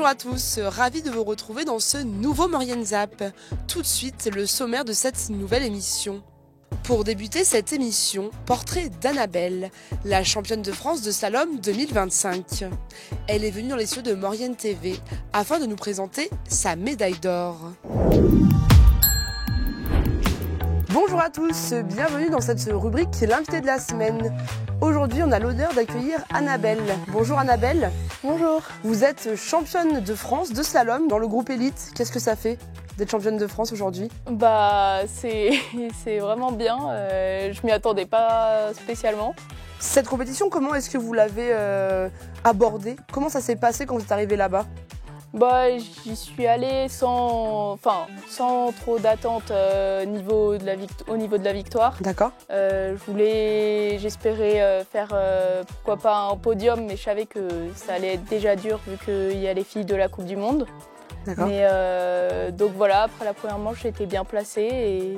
Bonjour à tous, ravi de vous retrouver dans ce nouveau Maurienne Zap. Tout de suite, le sommaire de cette nouvelle émission. Pour débuter cette émission, portrait d'Annabelle, la championne de France de slalom 2025. Elle est venue dans les studios de Maurienne TV afin de nous présenter sa médaille d'or. Bonjour à tous, bienvenue dans cette rubrique qui est l'invité de la semaine. Aujourd'hui, on a l'honneur d'accueillir Annabelle. Bonjour Annabelle. Bonjour. Vous êtes championne de France de slalom dans le groupe élite. Qu'est-ce que ça fait d'être championne de France aujourd'hui? C'est vraiment bien. Je m'y attendais pas spécialement. Cette compétition, comment est-ce que vous l'avez abordée? Comment ça s'est passé quand vous êtes arrivée là-bas? J'y suis allée sans trop d'attente au niveau de la victoire. D'accord. J'espérais faire pourquoi pas un podium, mais je savais que ça allait être déjà dur vu qu'il y a les filles de la Coupe du Monde. D'accord. Mais donc voilà, après la première manche, j'étais bien placée et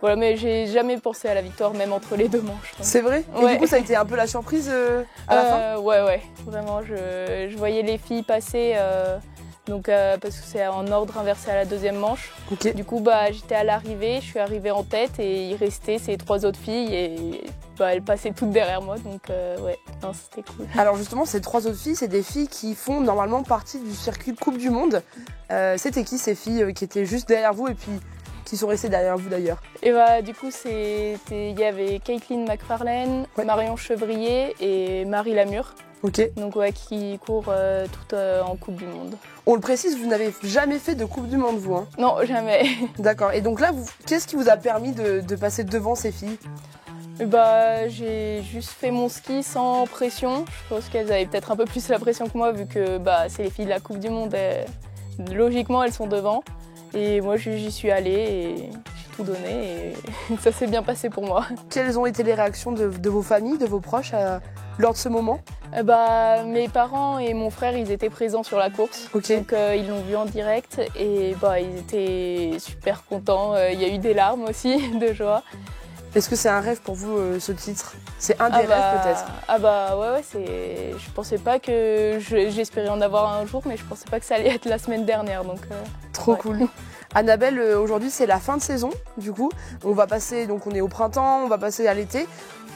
voilà, mais j'ai jamais pensé à la victoire, même entre les deux manches. C'est vrai? Et ouais. du coup, ça a été un peu la surprise à la fin? Ouais, vraiment, je voyais les filles passer. Parce que c'est en ordre inversé à la deuxième manche. Okay. Du coup, j'étais à l'arrivée, je suis arrivée en tête et il restait ces trois autres filles et elles passaient toutes derrière moi. Donc c'était cool. Alors justement, ces trois autres filles, c'est des filles qui font normalement partie du circuit Coupe du Monde. C'était qui ces filles qui étaient juste derrière vous et puis qui sont restées derrière vous d'ailleurs? Et du coup, il y avait Caitlin McFarlane, ouais. Marion Chevrier et Marie Lamure. Ok. Donc qui courent toutes en Coupe du Monde. On le précise, vous n'avez jamais fait de Coupe du Monde, vous, hein? Non, jamais. D'accord. Et donc là, qu'est-ce qui vous a permis de passer devant ces filles? J'ai juste fait mon ski sans pression. Je pense qu'elles avaient peut-être un peu plus la pression que moi vu que c'est les filles de la Coupe du Monde. Logiquement, elles sont devant. Et moi, j'y suis allée et j'ai tout donné et ça s'est bien passé pour moi. Quelles ont été les réactions de vos familles, de vos proches lors de ce moment? Mes parents et mon frère, ils étaient présents sur la course. Okay. Donc ils l'ont vu en direct et ils étaient super contents. Il y a eu des larmes aussi de joie. Est-ce que c'est un rêve pour vous, ce titre? C'est un des rêves peut-être? Ouais, je pensais pas que j'espérais en avoir un jour, mais je pensais pas que ça allait être la semaine dernière. Donc, trop cool. Annabelle, aujourd'hui c'est la fin de saison, du coup. On est au printemps, on va passer à l'été.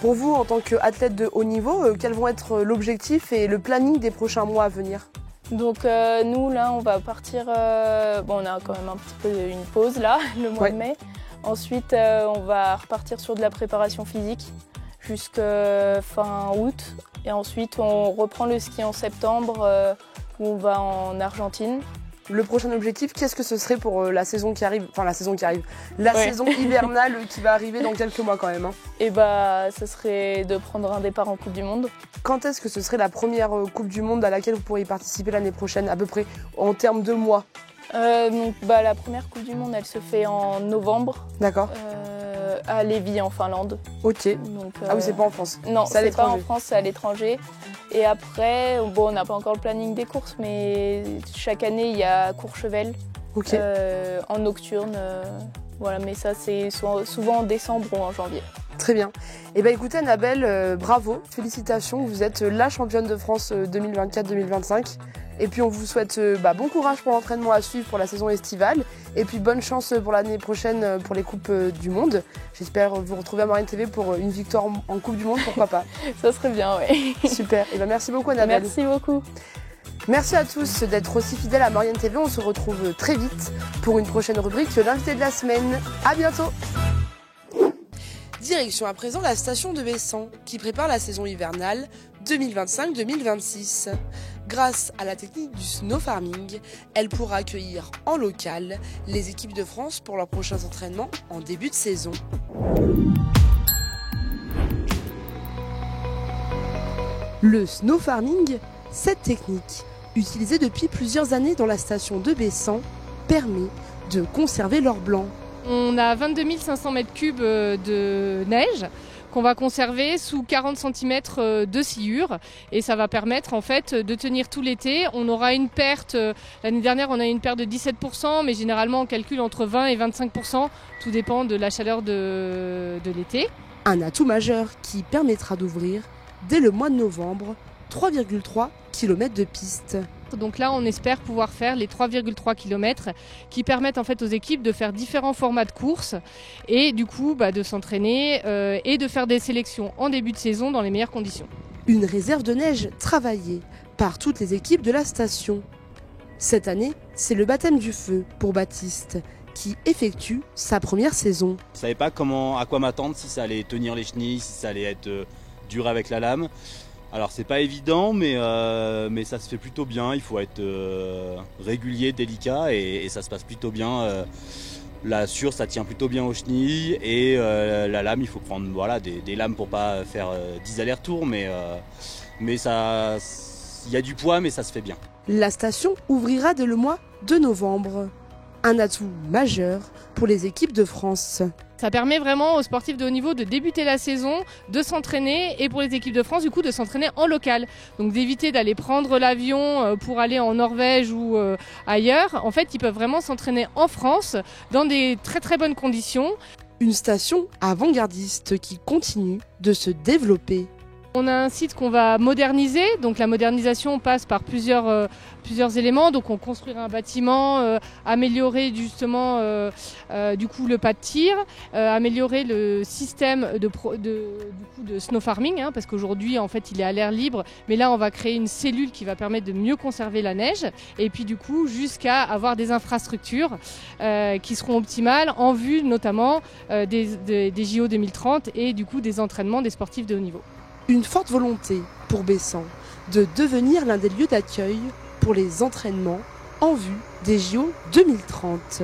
Pour vous, en tant qu'athlète de haut niveau, quels vont être l'objectif et le planning des prochains mois à venir? Donc nous, là, on va partir... on a quand même un petit peu une pause, là, le mois de mai. Ensuite, on va repartir sur de la préparation physique jusqu'à fin août. Et ensuite, on reprend le ski en septembre où on va en Argentine. Le prochain objectif, qu'est-ce que ce serait pour la saison qui arrive? Enfin, la saison hivernale qui va arriver dans quelques mois quand même. Hein. Ce serait de prendre un départ en Coupe du Monde. Quand est-ce que ce serait la première Coupe du Monde à laquelle vous pourriez participer l'année prochaine, à peu près en termes de mois? La première Coupe du Monde, elle se fait en novembre. D'accord. À Lévis, en Finlande. Ok. Donc, oui, c'est pas en France. Non, c'est pas en France, c'est à l'étranger. Et après, on n'a pas encore le planning des courses, mais chaque année, il y a Courchevel en nocturne. Mais ça, c'est souvent en décembre ou en janvier. Très bien. Écoutez Annabelle, bravo, félicitations, vous êtes la championne de France 2024-2025. Et puis on vous souhaite bon courage pour l'entraînement à suivre pour la saison estivale. Et puis bonne chance pour l'année prochaine pour les Coupes du Monde. J'espère vous retrouver à Maurienne TV pour une victoire en Coupe du Monde, pourquoi pas. Ça serait bien, oui. Super. Merci beaucoup Annabelle. Merci beaucoup. Merci à tous d'être aussi fidèles à Maurienne TV. On se retrouve très vite pour une prochaine rubrique, l'invité de la semaine. À bientôt. Direction à présent la station de Bessan qui prépare la saison hivernale 2025-2026. Grâce à la technique du snow farming, elle pourra accueillir en local les équipes de France pour leurs prochains entraînements en début de saison. Le snow farming, cette technique, utilisée depuis plusieurs années dans la station de Bessan, permet de conserver l'or blanc. On a 22 500 m3 de neige qu'on va conserver sous 40 cm de sciure et ça va permettre en fait de tenir tout l'été. On aura une perte, l'année dernière on a eu une perte de 17%, mais généralement on calcule entre 20 et 25%, tout dépend de la chaleur de l'été. Un atout majeur qui permettra d'ouvrir, dès le mois de novembre, 3,3 km de piste. Donc là, on espère pouvoir faire les 3,3 km qui permettent en fait aux équipes de faire différents formats de courses et du coup de s'entraîner et de faire des sélections en début de saison dans les meilleures conditions. Une réserve de neige travaillée par toutes les équipes de la station. Cette année, c'est le baptême du feu pour Baptiste, qui effectue sa première saison. Je ne savais pas à quoi m'attendre, si ça allait tenir les chenilles, si ça allait être dur avec la lame. Alors c'est pas évident, mais ça se fait plutôt bien. Il faut être régulier, délicat, et ça se passe plutôt bien. La sûre, ça tient plutôt bien aux chenilles, et la lame, il faut prendre des lames pour pas faire 10 allers-retours, mais ça, il y a du poids, mais ça se fait bien. La station ouvrira dès le mois de novembre. Un atout majeur pour les équipes de France. Ça permet vraiment aux sportifs de haut niveau de débuter la saison, de s'entraîner et pour les équipes de France du coup de s'entraîner en local. Donc d'éviter d'aller prendre l'avion pour aller en Norvège ou ailleurs. En fait, ils peuvent vraiment s'entraîner en France dans des très très bonnes conditions. Une station avant-gardiste qui continue de se développer. On a un site qu'on va moderniser, donc la modernisation passe par plusieurs éléments. Donc on construira un bâtiment, améliorer justement du coup le pas de tir, améliorer le système de snow farming, parce qu'aujourd'hui en fait il est à l'air libre, mais là on va créer une cellule qui va permettre de mieux conserver la neige et puis du coup jusqu'à avoir des infrastructures qui seront optimales en vue notamment des JO 2030 et du coup des entraînements des sportifs de haut niveau. Une forte volonté pour Bessan de devenir l'un des lieux d'accueil pour les entraînements en vue des JO 2030.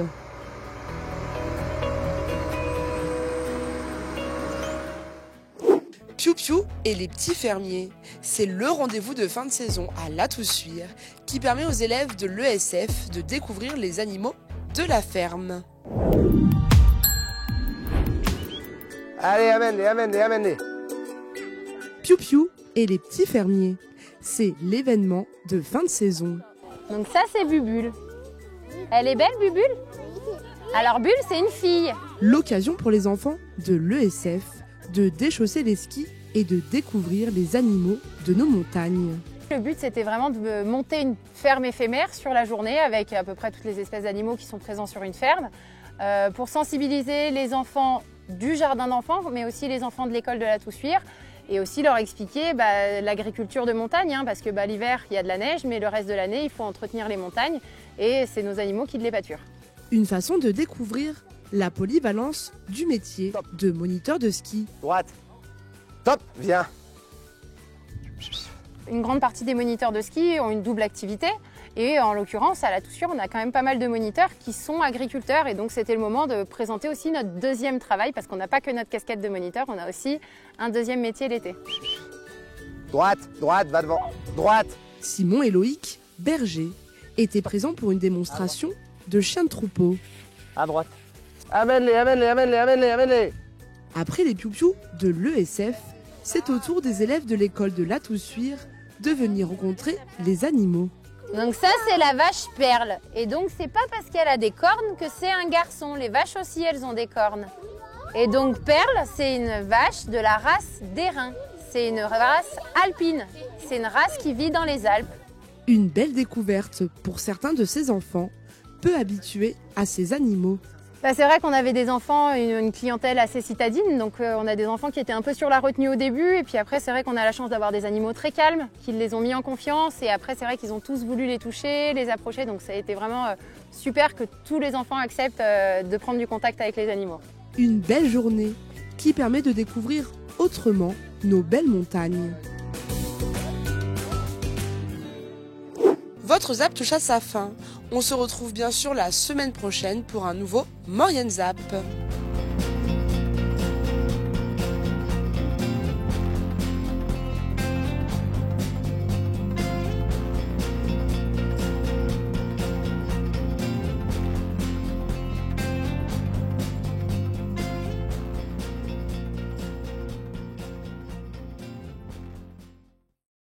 Piou Piou et les petits fermiers, c'est le rendez-vous de fin de saison à La Toussuire qui permet aux élèves de l'ESF de découvrir les animaux de la ferme. Allez, amène-les. Piou Piou et les petits fermiers, c'est l'événement de fin de saison. Donc ça c'est Bubule. Elle est belle Bubule? Alors Bulle c'est une fille. L'occasion pour les enfants de l'ESF de déchausser les skis et de découvrir les animaux de nos montagnes. Le but c'était vraiment de monter une ferme éphémère sur la journée avec à peu près toutes les espèces d'animaux qui sont présents sur une ferme pour sensibiliser les enfants du jardin d'enfants mais aussi les enfants de l'école de la Toussuire. Et aussi leur expliquer l'agriculture de montagne, parce que l'hiver, il y a de la neige, mais le reste de l'année, il faut entretenir les montagnes. Et c'est nos animaux qui les pâturent. Une façon de découvrir la polyvalence du métier de moniteur de ski. Droite. Top, viens. Une grande partie des moniteurs de ski ont une double activité. Et en l'occurrence, à la Toussuire, on a quand même pas mal de moniteurs qui sont agriculteurs. Et donc, c'était le moment de présenter aussi notre deuxième travail, parce qu'on n'a pas que notre casquette de moniteur, on a aussi un deuxième métier l'été. Droite, va devant. Droite. Simon et Loïc, bergers, étaient présents pour une démonstration de chiens de troupeau. À droite. Amène-les. Après les piou-piou de l'ESF, c'est au tour des élèves de l'école de La Toussuire de venir rencontrer les animaux. Donc ça c'est la vache Perle et donc c'est pas parce qu'elle a des cornes que c'est un garçon, les vaches aussi elles ont des cornes. Et donc Perle c'est une vache de la race d'Airain, c'est une race alpine, c'est une race qui vit dans les Alpes. Une belle découverte pour certains de ces enfants, peu habitués à ces animaux. C'est vrai qu'on avait des enfants, une clientèle assez citadine, donc on a des enfants qui étaient un peu sur la retenue au début, et puis après c'est vrai qu'on a la chance d'avoir des animaux très calmes, qui les ont mis en confiance, et après c'est vrai qu'ils ont tous voulu les toucher, les approcher, donc ça a été vraiment super que tous les enfants acceptent de prendre du contact avec les animaux. Une belle journée qui permet de découvrir autrement nos belles montagnes. Votre Zap touche à sa fin. On se retrouve bien sûr la semaine prochaine pour un nouveau Maurienne Zap.